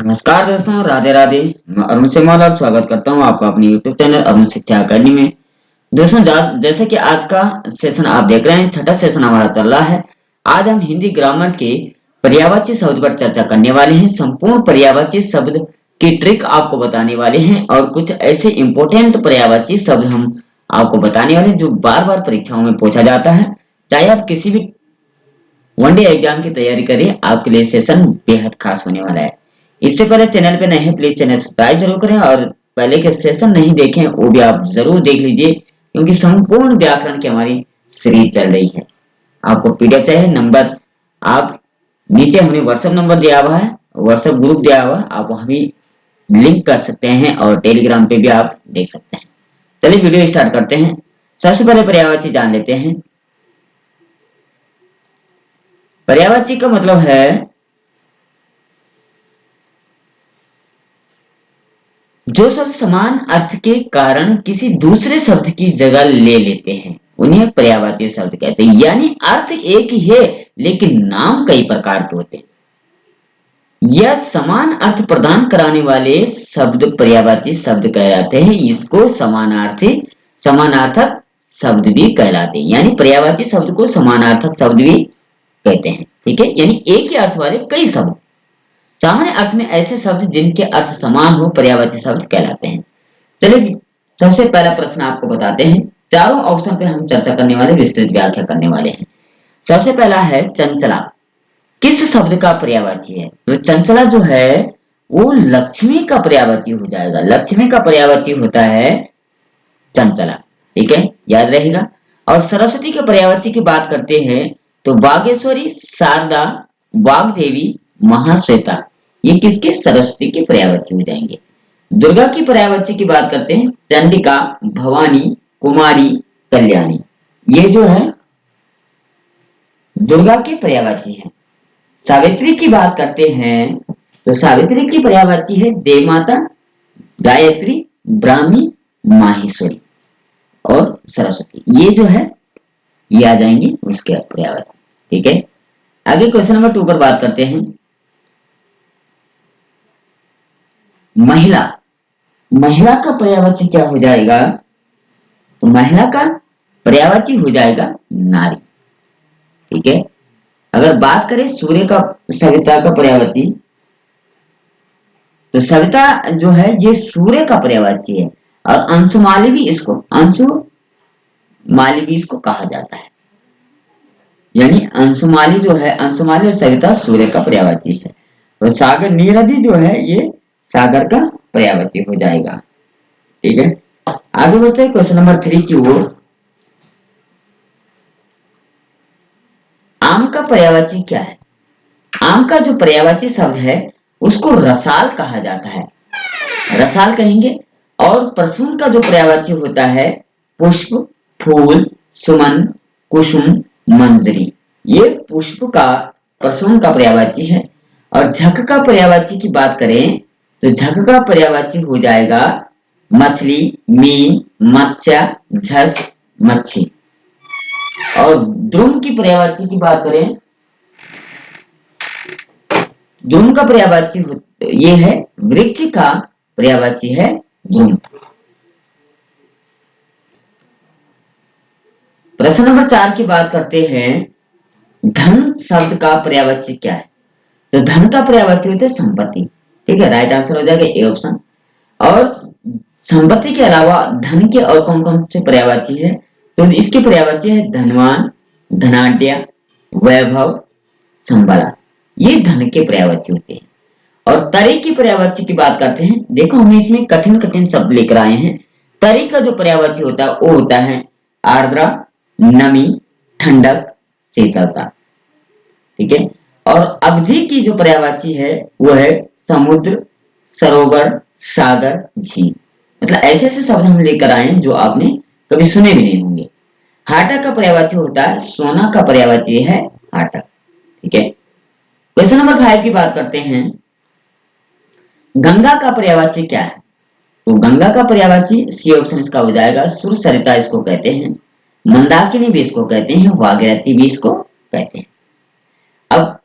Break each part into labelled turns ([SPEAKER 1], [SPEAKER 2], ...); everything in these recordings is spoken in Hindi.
[SPEAKER 1] नमस्कार दोस्तों, राधे राधे। मैं अरुण सेमवाल और स्वागत करता हूं आपका अपने YouTube चैनल अरुण शिक्षा अकेडमी में। दोस्तों, जैसे कि आज का सेशन आप देख रहे हैं, छठा सेशन हमारा चल रहा है। आज हम हिंदी ग्रामर के पर्यायवाची शब्द पर चर्चा करने वाले हैं। संपूर्ण पर्यायवाची शब्द की ट्रिक आपको बताने वाले हैं और कुछ ऐसे इंपॉर्टेंट पर्यायवाची शब्द हम आपको बताने वाले हैं जो बार बार परीक्षाओं में पूछा जाता है। चाहे आप किसी भी वनडे एग्जाम की तैयारी करें, आपके लिए सेशन बेहद खास होने वाला है। इससे पहले चैनल पे नए हैं, प्लीज चैनल सब्सक्राइब जरूर करें और पहले के सेशन नहीं देखें वो भी आप जरूर देख लीजिए, क्योंकि संपूर्ण व्याकरण की हमारी सीरीज चल रही है। आपको पीडीएफ चाहिए, नंबर आप नीचे हमने व्हाट्सएप नंबर दिया हुआ है, व्हाट्सएप ग्रुप दिया हुआ है, आप वहां भी लिंक कर सकते हैं और टेलीग्राम पे भी आप देख सकते हैं। चलिए वीडियो स्टार्ट करते हैं। सबसे पहले पर्यायवाची जान लेते हैं। पर्यायवाची का मतलब है जो शब्द समान अर्थ के कारण किसी दूसरे शब्द की जगह ले लेते हैं, उन्हें पर्यायवाची शब्द कहते हैं। यानी अर्थ एक ही है लेकिन नाम कई प्रकार के होते हैं। यह समान अर्थ प्रदान कराने वाले शब्द पर्यायवाची शब्द कहलाते हैं। इसको समानार्थक शब्द भी कहलाते हैं। यानी पर्यायवाची शब्द को समानार्थक शब्द भी कहते हैं। ठीक है, यानी एक ही अर्थ वाले कई शब्द। सामान्य अर्थ में ऐसे शब्द जिनके अर्थ समान हो पर्यायवाची शब्द कहलाते हैं। चलिए सबसे पहला प्रश्न आपको बताते हैं। चारों ऑप्शन पे हम चर्चा करने वाले, विस्तृत व्याख्या करने वाले हैं। सबसे पहला है चंचला। किस शब्द का पर्यायवाची है? तो चंचला जो है वो लक्ष्मी का पर्यायवाची हो जाएगा। लक्ष्मी का पर्यायवाची होता है चंचला। ठीक है, याद रहेगा। और सरस्वती के पर्यायवाची की बात करते हैं तो वागेश्वरी, शारदा, वाग्देवी, महाश्वेता, ये किसके? सरस्वती के पर्यायवाची हो जाएंगे। दुर्गा की पर्यायवाची की बात करते हैं चंडिका, भवानी, कुमारी, कल्याणी, ये जो है दुर्गा के पर्यायवाची है। सावित्री की बात करते हैं तो सावित्री की पर्यायवाची है देवमाता, गायत्री, ब्राह्मी, माहेश्वरी और सरस्वती, ये जो है ये आ जाएंगे उसके पर्यायवाची। ठीक है, आगे क्वेश्चन नंबर 2 पर बात करते हैं। महिला, महिला का पर्यायवाची क्या हो जाएगा? तो महिला का पर्यायवाची हो जाएगा नारी। ठीक है, अगर बात करें सूर्य का, सविता का पर्यायवाची, तो सविता जो है ये सूर्य का पर्यायवाची है और अंशुमाली भी इसको कहा जाता है। यानी अंशुमाली जो है, अंशुमाली और सविता सूर्य का पर्यायवाची है। और सागर, नीरदी जो है ये सागर का पर्यायवाची हो जाएगा। ठीक है, आगे बढ़ते हैं क्वेश्चन नंबर 3 की ओर। आम का पर्यायवाची क्या है? आम का जो पर्यायवाची शब्द है उसको रसाल कहा जाता है, रसाल कहेंगे। और प्रसून का जो पर्यायवाची होता है पुष्प, फूल, सुमन, कुसुम, मंजरी, ये पुष्प का, प्रसून का पर्यायवाची है। और झक का पर्यायवाची की बात करें तो झक का पर्यायवाची हो जाएगा मछली, मीन, मत्स्य, झस, मच्छी। और द्रुम की पर्यायवाची की बात करें, द्रुम का पर्यायवाची ये है वृक्ष का पर्यायवाची है द्रुम। प्रश्न नंबर 4 की बात करते हैं। धन शब्द का पर्यायवाची क्या है? तो धन का पर्यायवाची होता है संपत्ति। ठीक है, राइट आंसर हो जाएगा ए ऑप्शन। और संपत्ति के अलावा धन के और कौन कौन से पर्यायवाची है? तो इसके पर्यायवाची है धनवान, धनाढ्य, वैभव, संबला, ये धन के पर्यायवाची होते हैं। और तरी की पर्यायवाची की बात करते हैं। देखो हम इसमें कठिन कठिन शब्द लेकर आए हैं। तरी का जो पर्यायवाची होता है वो होता है आर्द्रा, नमी, ठंडक, शीतलता। ठीक है, और अवधि की जो पर्यायवाची है वो है समुद्र, सरोवर, सागर, झील। मतलब ऐसे ऐसे शब्द हम लेकर आए हैं जो आपने कभी सुने भी नहीं होंगे। हाटक का पर्यायवाची होता है, सोना का पर्यायवाची है हाटक। ठीक है, क्वेश्चन नंबर 5 की बात करते हैं। गंगा का पर्यायवाची क्या है? तो गंगा का पर्यायवाची सी ऑप्शन इसका हो जाएगा सुर सरिता, इसको कहते हैं। मंदाकिनी भी इसको कहते हैं, भागीरथी भी इसको कहते हैं। अब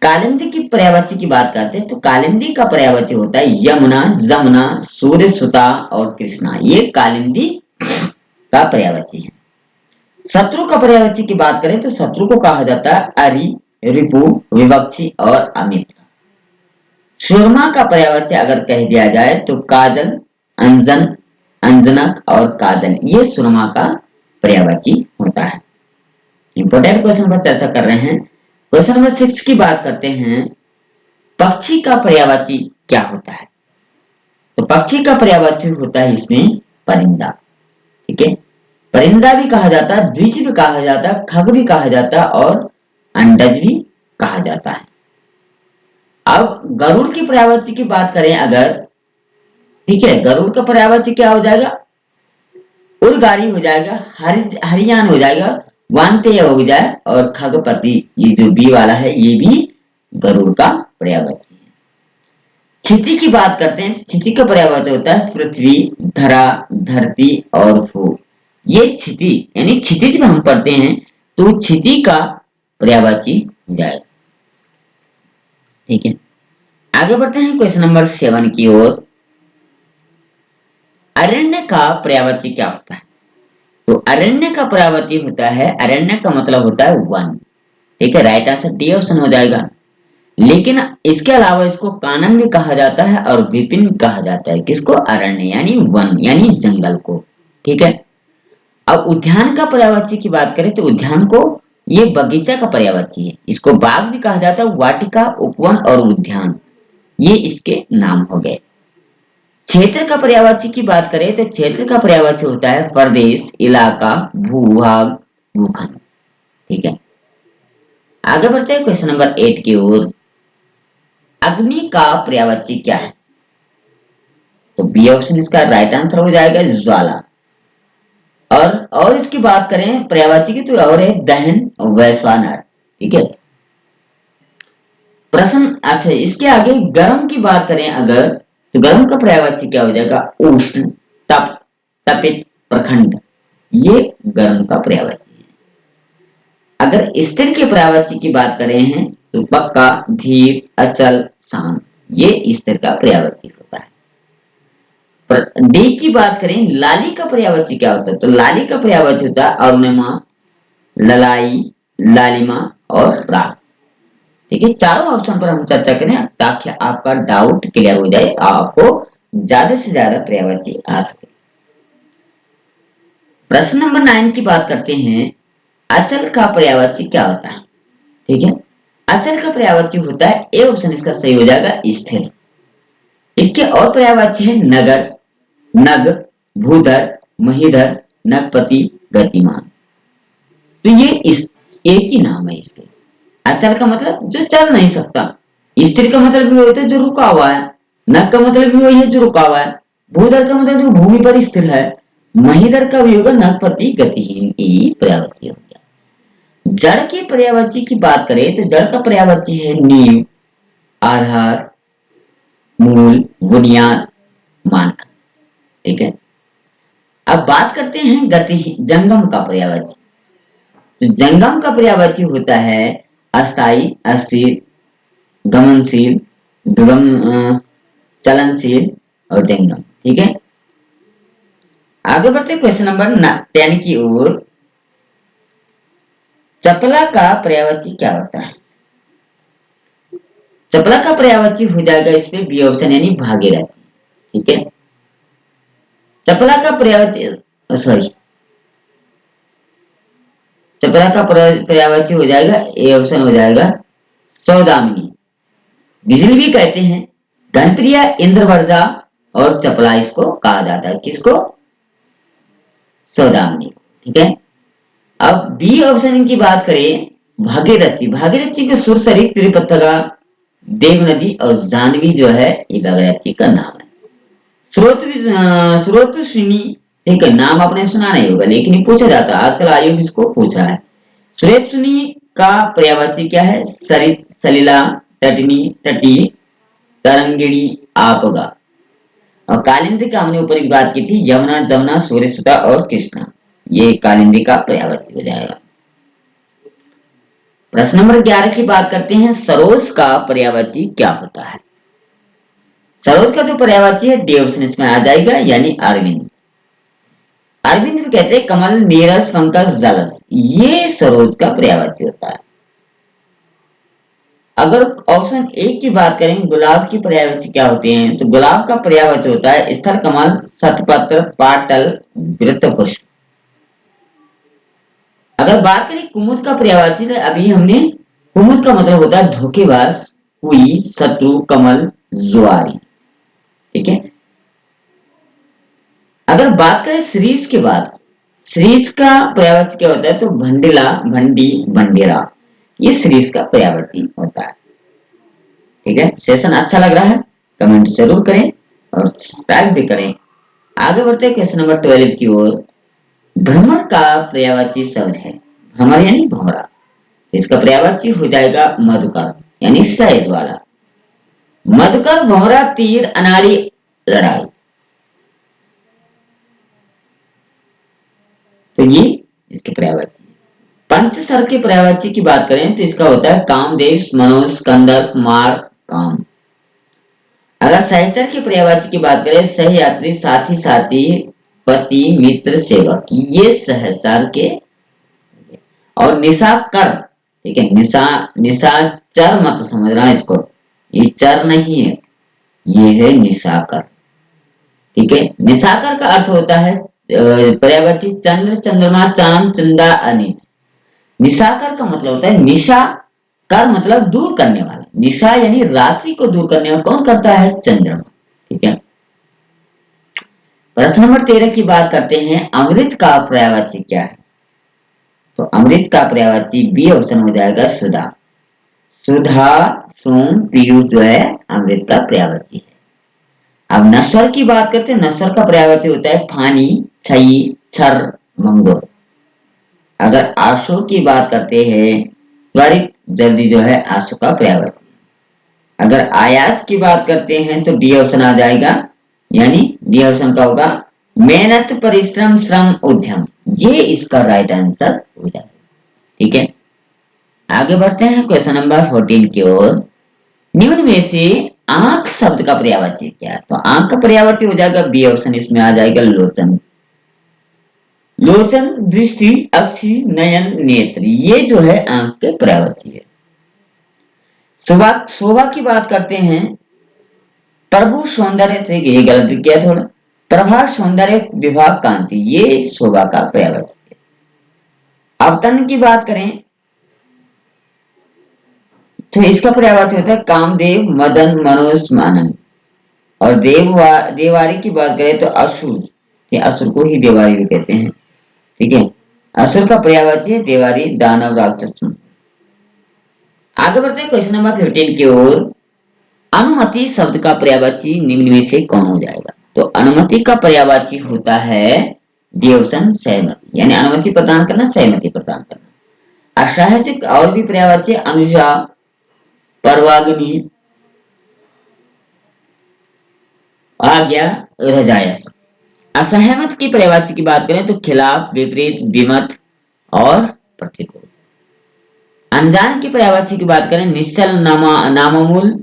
[SPEAKER 1] कालिंदी की पर्यायवाची की बात करते हैं तो कालिंदी का पर्यायवाची होता है यमुना, जमुना, सूर्यसुता और कृष्णा। ये कालिंदी का पर्यायवाची है। शत्रु का पर्यायवाची की बात करें तो शत्रु को कहा जाता है अरि, रिपु, विवक्षी और अमित्र। सुरमा का पर्यायवाची अगर कह दिया जाए तो काजल, अंजन, अंजनक और काजल, ये सुरमा का पर्यायवाची होता है। इंपोर्टेंट क्वेश्चन पर चर्चा कर रहे हैं। क्वेश्चन नंबर 6 की बात करते हैं, पक्षी का पर्यायवाची क्या होता है? तो पक्षी का पर्यायवाची होता है इसमें परिंदा। ठीक है, परिंदा भी कहा जाता है, द्विज भी कहा जाता है, खग भी कहा जाता है और अंडज भी कहा जाता है। अब गरुड़ की पर्यायवाची की बात करें अगर, ठीक है, गरुड़ का पर्यायवाची क्या हो जाएगा? उड़गारी हो जाएगा, हरियान हो जाएगा, वानतेय हो जाए और खगपति, ये जो बी वाला है ये भी गरुड़ का पर्यायवाची है। क्षिति की बात करते हैं तो क्षिति का पर्यायवाची होता है पृथ्वी, धरा, धरती और भू। ये क्षिति यानी क्षितिज में हम पढ़ते हैं तो क्षिति का पर्यायवाची हो जाएगा। ठीक है, आगे बढ़ते हैं क्वेश्चन नंबर 7 की ओर। अरण्य का पर्यायवाची क्या होता है? तो अरण्य का पर्यायवाची होता है, अरण्य का मतलब होता है वन। ठीक है, राइट आंसर डी ऑप्शन हो जाएगा। लेकिन इसके अलावा इसको कानन भी कहा जाता है और विपिन भी कहा जाता है। किसको? अरण्य यानी वन यानी जंगल को। ठीक है, अब उद्यान का पर्यायवाची की बात करें तो उद्यान को ये बगीचा का पर्यायवाची है। इसको बाग भी कहा जाता है, वाटिका, उपवन और उद्यान, ये इसके नाम हो गए। क्षेत्र का पर्यायवाची की बात करें तो क्षेत्र का पर्यायवाची होता है प्रदेश, इलाका, भूभाग, भूखंड। ठीक है, आगे बढ़ते हैं क्वेश्चन नंबर 8 की ओर। अग्नि का पर्यायवाची क्या है? तो बी ऑप्शन इसका राइट आंसर हो जाएगा, ज्वाला। और इसकी बात करें पर्यायवाची की तो और है दहन, वैश्वानर। ठीक है, प्रश्न, अच्छा इसके आगे गर्म की बात करें अगर तो गर्म का पर्यायवाची क्या हो जाएगा? उष्ण, तप्त, तपित, प्रखंड, ये गर्म का पर्यायवाची है। अगर स्थिर के पर्यायवाची की बात करें हैं तो पक्का, धीर, अचल, शांत, ये स्थिर का पर्यायवाची होता है। डी की बात करें लाली का पर्यायवाची क्या होता है? तो लाली का पर्यायवाची होता है अरुणिमा, ललाई, लालिमा और राग। ठीक है, चारों ऑप्शन पर हम चर्चा करें ताकि आपका डाउट क्लियर हो जाए, आपको ज्यादा से ज्यादा पर्यायवाची आ सके। प्रश्न नंबर 9 की बात करते हैं, अचल का पर्यायवाची क्या होता है? ठीक है, अचल का पर्यायवाची होता है, ए ऑप्शन इसका सही हो जाएगा, स्थिर। इसके और पर्यायवाची है नगर, नग, भूधर, महीधर, नगपति, गतिमान। तो ये इस एक ही नाम है इसके। अचल का मतलब जो चल नहीं सकता, स्थिर का मतलब भी होता है जो रुका हुआ है, नग का मतलब भी वही है जो रुका हुआ है, भूधर का मतलब जो भूमि पर स्थिर है, महीधर का भी होगा नगपति, गतिहीन, ये पर्यायवाची हो गया। जड़ के पर्यायवाची की बात करें तो जड़ का पर्यायवाची है नींव, आधार, मूल, बुनियाद, मानक। ठीक है, अब बात करते हैं गति जंगम का पर्यायवाची। तो जंगम का पर्यायवाची होता है अस्थाई, अस्थिर, गमनशील, चलनशील और जंगम। ठीक है, आगे बढ़ते क्वेश्चन नंबर 10 की ओर। चपला का पर्यायवाची क्या होता है? चपला का पर्यायवाची हो जाएगा इसमें बी ऑप्शन यानी भागीरथी। ठीक है, चपला का पर्यायवाची, सॉरी, चपला का पर्यायवाची हो जाएगा, ए ऑप्शन हो जाएगा सौदामिनी। बिजली भी कहते हैं, धनप्रिया, इंद्रवर्जा और चपला इसको कहा जाता है। किसको? सौदामिनी। ठीक है, अब बी ऑप्शन की बात करें भागीरथी, भागीरथी के सुरसरी, त्रिपथगा, देव नदी और जाह्नवी जो है ये भागीरथी का नाम है। स्रोत सुनी, ठीक है, नाम आपने सुना नहीं होगा लेकिन ये पूछा जाता है, आजकल आयोग इसको पूछा है। स्रोत सुनी का पर्यायवाची क्या है? सरित, सलिला, तटनी, तटी, तरंगिणी, आपगा। और कालिंदी का हमने ऊपर भी बात की थी, यमुना, जमुना, सूर्यसुता और कृष्णा, ये कालिंदी का पर्यायवाची हो जाएगा। प्रश्न नंबर 11 की बात करते हैं, सरोज का पर्यायवाची क्या होता है? सरोज का जो पर्यायवाची है डी ऑप्शन इसमें आ जाएगा, यानी अरविंद। अरविंद भी कहते हैं कमल, नीरस, पंकज, जलस, ये सरोज का पर्यायवाची होता है। अगर ऑप्शन ए की बात करें, गुलाब की पर्यायवाची क्या होते हैं, तो गुलाब का पर्यायवाची होता है स्थल कमल, शतपत्र, पाटल, वृत्तपुष्प। अगर बात करें कुमुद का पर्यायवाची, तो अभी हमने कुमुद का मतलब होता है धोखेबाज, हुई, शत्रु, कमल, जुआरी। ठीक है। अगर बात करें श्रीष की बात, श्रीष का पर्यायवाची क्या होता है, तो भंडिला, भंडी, भंडेरा, ये श्रीष का पर्यायवाची होता है। ठीक है। सेशन अच्छा लग रहा है, कमेंट जरूर करें और सब्सक्राइब भी करें। आगे बढ़ते हैं क्वेश्चन नंबर 12 की ओर। भ्रमर का पर्यायवाची शब्द है, भ्रमर यानी भंवरा, इसका पर्यायवाची हो जाएगा मधुकर, यानी शहद वाला। मधुकर, भंवरा, तीर, अनाड़ी, लड़ाई, तो ये इसके पर्यायवाची। पंचसर के पर्यायवाची की बात करें तो इसका होता है कामदेव, मनोज, कंदर्प, मार, काम। अगर सहचर के पर्यायवाची की बात करें, सहयात्री, साथी, साथी, पति, मित्र, सेवक, ये सहचर के। और निशाकर, ठीक है, निशाचर मत समझना इसको, ये चर नहीं है, ये है निशाकर। ठीक है। निशाकर का अर्थ होता है पर्यायवाची चंद्र, चंद्रमा, चांद, चंदा, अनिश। निशाकर का मतलब होता है, निशा कर मतलब दूर करने वाला, निशा यानी रात्रि को दूर करने वाला कौन करता है, चंद्रमा। ठीक है। प्रश्न नंबर 13 की बात करते हैं, अमृत का पर्यायवाची क्या है? तो अमृत का पर्यायवाची बी ऑप्शन हो जाएगा सुधा। सुधा, सोम, पीयूष जो है अमृत का पर्यायवाची है। अब नश्वर की बात करते हैं, नश्वर का पर्यायवाची होता है फानी, छई, छर, मंगोर। अगर आशु की बात करते हैं, त्वरित, जल्दी जो है आशु का पर्यायवाची। अगर आयास की बात करते हैं तो डी ऑप्शन आ जाएगा, यानी डी ऑप्शन का होगा मेहनत, परिश्रम, श्रम, उद्यम, ये इसका राइट आंसर हो जाएगा। ठीक है। आगे बढ़ते हैं क्वेश्चन नंबर 14 की ओर। निम्न में से आंख शब्द का पर्यायवाची क्या है? तो आंख का पर्यायवाची हो जाएगा बी ऑप्शन इसमें आ जाएगा लोचन। लोचन, दृष्टि, अक्षि, नयन, नेत्र, ये जो है आंख के पर्यायवाची है। शोभा, शोभा की बात करते हैं, प्रभु, सौंदर्य, से ये गलत किया थोड़ा, प्रभा, सौंदर्य, विभाग, कांति, ये शोभा का पर्यायवाची है। अवतन की बात करें तो इसका पर्यायवाची होता है कामदेव, मदन, मनोज, मानन। और देवारी की बात करें तो असुर, ये असुर को ही देवारी भी कहते हैं। ठीक है। असुर का पर्यायवाची है देवारी, दानव, राक्षस। आगे बढ़ते हैं क्वेश्चन नंबर 15 की ओर। अनुमति शब्द का पर्यायवाची निम्न में से कौन हो जाएगा? तो अनुमति का पर्यायवाची होता है डी ऑप्शन सहमति, यानी अनुमति प्रदान करना, सहमति प्रदान करना। असहज और भी पर्यायवाची अनुजा, परवागनी, आज्ञा, रजायस। असहमत की पर्यायवाची की बात करें तो खिलाफ, विपरीत, विमत और प्रतिकूल। अनजान की पर्यायवाची की बात करें, निश्चल, नामामूल,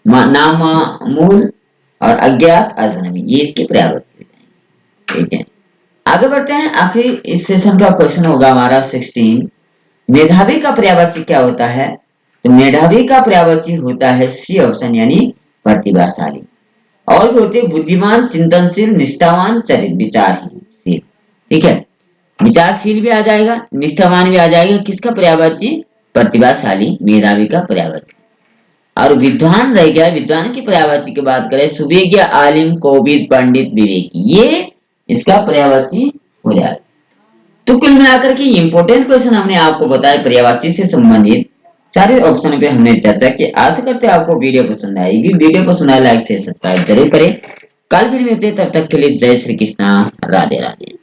[SPEAKER 1] नामामूल और अज्ञात, अजनबी, ये इसके पर्यायवाची। ठीक है। आगे बढ़ते हैं, आखिरी इस सेशन का क्वेश्चन होगा हमारा 16। मेधावी का पर्यायवाची क्या होता है? तो मेधावी का पर्यायवाची होता है सी ऑप्शन, यानी प्रतिभाशाली। और भी होते हैं बुद्धिमान, चिंतनशील, निष्ठावान, चरित्र, विचारशील। ठीक है। विचारशील भी आ जाएगा, निष्ठावान भी आ जाएगा, किसका पर्यायवाची? प्रतिभाशाली, मेधावी का पर्यायवाची। और विद्वान रह गया, विद्वान की पर्यायवाची की बात करें, सुविज्ञ, आलिम, कोविद, पंडित, विवेकी, ये इसका पर्यायवाची हो जाएगा। तो कुल मिलाकर के इंपॉर्टेंट क्वेश्चन हमने आपको बताया पर्यायवाची से संबंधित, सारे ऑप्शन पे हमने चर्चा की। आशा करते हैं आपको वीडियो पसंद आएगी। वीडियो पसंद आए लाइक से सब्सक्राइब जरूर करें। कल फिर मिलते हैं, तब तक के लिए जय श्री कृष्णा, राधे राधे।